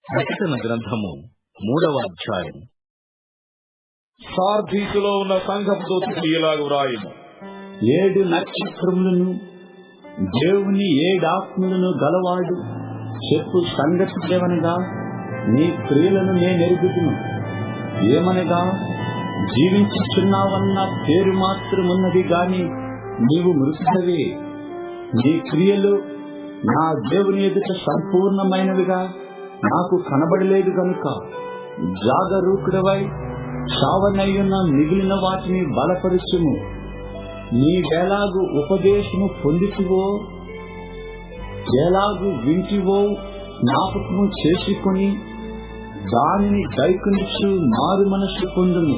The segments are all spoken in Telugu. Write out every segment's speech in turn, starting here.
ప్రకటన గ్రంథము 3వ అధ్యాయం. సార్దీసులో ఉన్న సంఘపు దూతకు ఇలాగు వ్రాయుము. 7 నక్షత్రములను దేవుని 7 ఆత్మలను గలవాడు చెప్పు సంగతి ఏమనగా, నీ క్రియలను నేనెరుగుదును. ఏమనగా, జీవించుచున్నావన్న పేరు మాత్రమున్నది గాని నీవు మృతుడవే. నీ క్రియలు నా దేవుని ఎదుట సంపూర్ణమైనవిగా నాకు కనబడలేదు గనుక జాగరూకుడవై చావనయ్యున్న మిగిలిన వాటిని బలపరచుము. నీవెలాగు ఉపదేశము పొందితివో, ఎలాగు వింటివో జ్ఞాపకము చేసుకొని దానిని గైకొనుచు మారు మనస్సు పొందుము.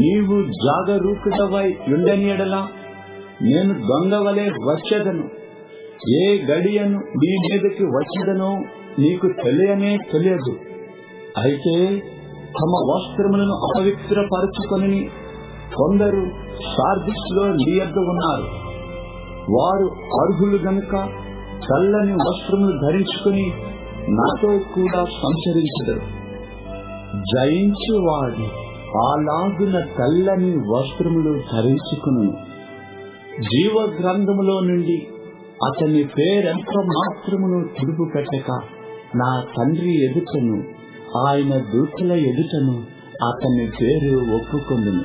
నీవు జాగరూకుడవై ఉండని ఎడల నేను దొంగవలే వచ్చేదను. ఏ గడియను నీ మీదకి వచ్చేదనో నీకు తెలియదు. అయితే తమ వస్త్రములను అపవిత్రపరచుకొని కొందరు సార్దిస్లో నీ యొద్ద ఉన్నారు. వారు అర్హులు గనుక చల్లని వస్త్రములు ధరించుకుని నాతో కూడా సంచరించరు. జయించువాడు అలాగున తెల్లని వస్త్రములు ధరించుకును. జీవ గ్రంథములో నుండి అతని పేరెంత మాత్రమును తిరుగు పెట్టక నా తండ్రి ఎదుటను ఆయన దూతల ఎదుటను అతని పేరు ఒప్పుకొందును.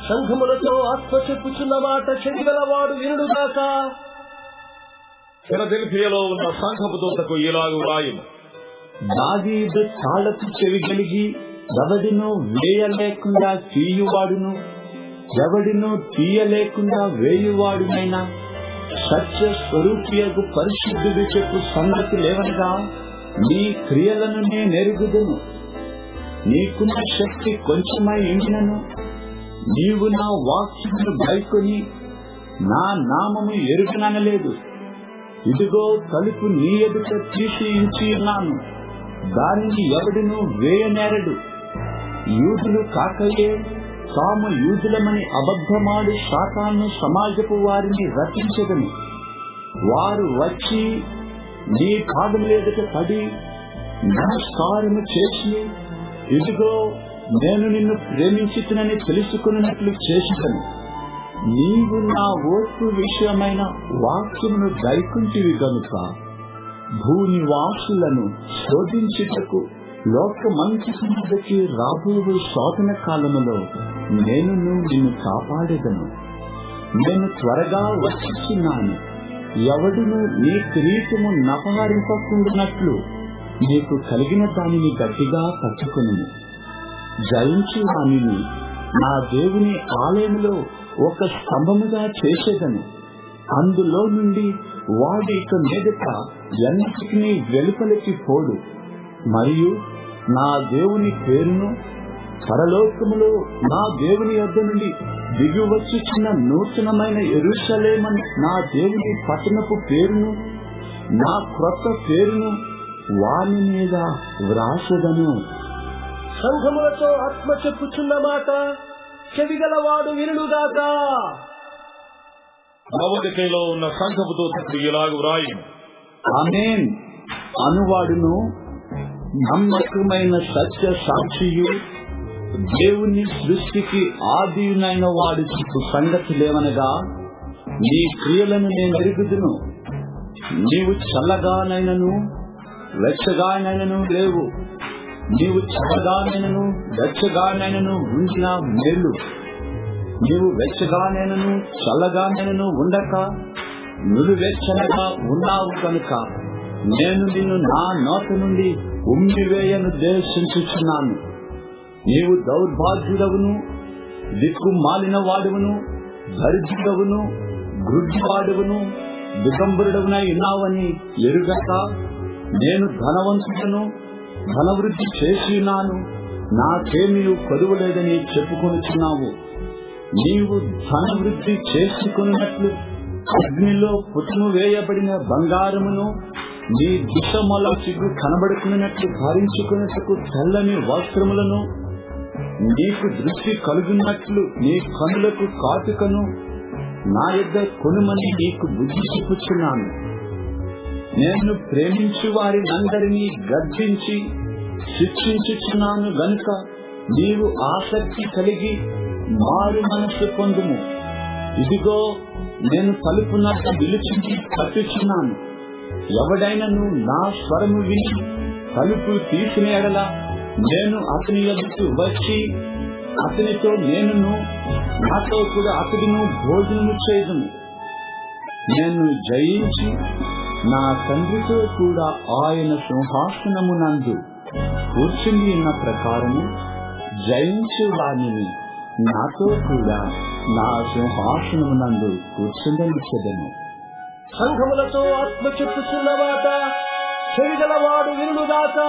సంఘములతో ఆత్మ చెప్పుచున్న మాట చెడిగలవాడు వినుడుగాక. ఫిలదెల్ఫియాలో ఉన్న సంఘపు దూతకు ఇలాగు వ్రాయుము. దావీదు తాళపు చెవి కలిగి ఎవడినూ వేయలేకుండా తీయువాడును, ఎవడినూ తీయలేకుండా వేయువాడునైనా సత్య స్వరూపియగు పరిశుద్ధుడు చెప్పు సంగతి లేవనగా, నీ క్రియలను నేనెరుగుదును. నీకున్న శక్తి కొంచెమై ఉండినను నీవు నా వాక్యమును గైకొని నా నామము ఎరుగననలేదు. ఇదిగో తలుపు నీ ఎదుట తీసి ఉంచి ఉన్నాను, దానిని ఎవడునూ వేయనేరడు. యూదులు కాకయే తాము యూదులమని అబద్ధమాడు సాతాను సమాజపు వారిని రచించదను. వారు వచ్చి నీ పాదముల ఎదుట పడి నమస్కారము చేసి, ఇదిగో నేను నిన్ను ప్రేమించుతునని తెలుసుకున్నట్లు చేసిదను. నీవు నా ఓర్పు విషయమైన వాక్యమును గైకుంటివి గనుక భూనివాసులను శోధించుటకు లోకమంతటికి రాబోయే శోధన కాలములో నేను నిన్ను కాపాడేదను. నేను త్వరగా వచ్చుచున్నాను. ఎవడును నీ కిరీటము నపహరింపకుండానట్లు నీకు కలిగిన దానిని గట్టిగా పట్టుకును. జయించు వానిని నా దేవుని ఆలయములో ఒక స్తంభముగా చేసేదను. అందులో నుండి వాడు ఇక మీదట ఎన్నటికీ వెలుపలికి పోడు. మరియు నా దేవుని పేరును, పరలోకములో నా దేవుని యొద్ద నుండి దిగివచ్చుచున్న నూతనమైన యెరూషలేమని నా దేవుని పట్టణపు పేరును, నా క్రొత్త పేరును వాని మీద వ్రాసెదను. సంఘములతో ఆత్మ చెప్పుచున్న మాట చెవిగలవాడు వినుడుగాక. లవోదికయలో ఉన్న సంఘపు దూతకు ఇలాగు వ్రాయుము. ఆమేన్ అనువాడును నమ్మకమైన సత్య సాక్షియు దేవుని సృష్టికి ఆదియునైన వాడు చెప్పు సంగతి లేవనగా, నీ క్రియలను నేనెరుగుదును. నీవు చల్లగానైనను వెచ్చగానైనను లేవు. నీవు చల్లగానైనను వెచ్చగానైనను ఉండిన మేలు. నీవు వెచ్చగానైనను చల్లగానైనను ఉండక నులివెచ్చనగా ఉన్నావు కనుక నేను నిన్ను నా నోట నుండి ఉమ్మివేయనుద్దేశించుచున్నాను. నీవు దౌర్భాగ్యుడవును, దిక్కుమాలిన వాడువును, దరిద్రుడవును, గ్రుడ్డివాడువును, దిగంబరుడవునై ఉన్నావని ఎరుగక నేను ధనవంతుడను, ధనవృద్ధి చేసినాను, నాకేమీ కొదువలేదని చెప్పుకొనుచున్నావు. నీవు ధనవృద్ధి చేసుకున్నట్లు అగ్నిలో పుట్టును వేయబడిన బంగారమును నీ దిశమల సిగ్గు కనబడుకున్నట్లు ధరించుకున్నట్టుకు తెల్లని వస్త్రములను, నీకు దృష్టి కలుగున్నట్లు నీ కనులకు కాటుకను నా యొద్ద కొనుమని నీకు బుద్ధి చెప్పుచున్నాను. నేను ప్రేమించు వారినందరినీ గద్దించి శిక్షించుచున్నాను గనుక నీవు ఆసక్తి కలిగి మారు మనస్సు పొందుము. ఇదిగో నేను తలుపునద్ద నిలుచుండి తట్టుచున్నాను. ఎవడైనను నా స్వరము విని తలుపు తీసిన ఎడల నేను అతని యొద్దకు వచ్చి అతనితో నేనును నాతో కూడా అతడిను భోజనము చేయుదును. నేను జయించి నా తండ్రితో కూడా ఆయన సింహాసనమునందు కూర్చుని ఉన్న ప్రకారము జయించు వారిని నాతో కూడా నా సింహాసనమునందు కూర్చుండనిచ్చెదను. సంఘములతో ఆత్మ చెప్పుచున్న మాట చెవిగలవాడు వినుగాక.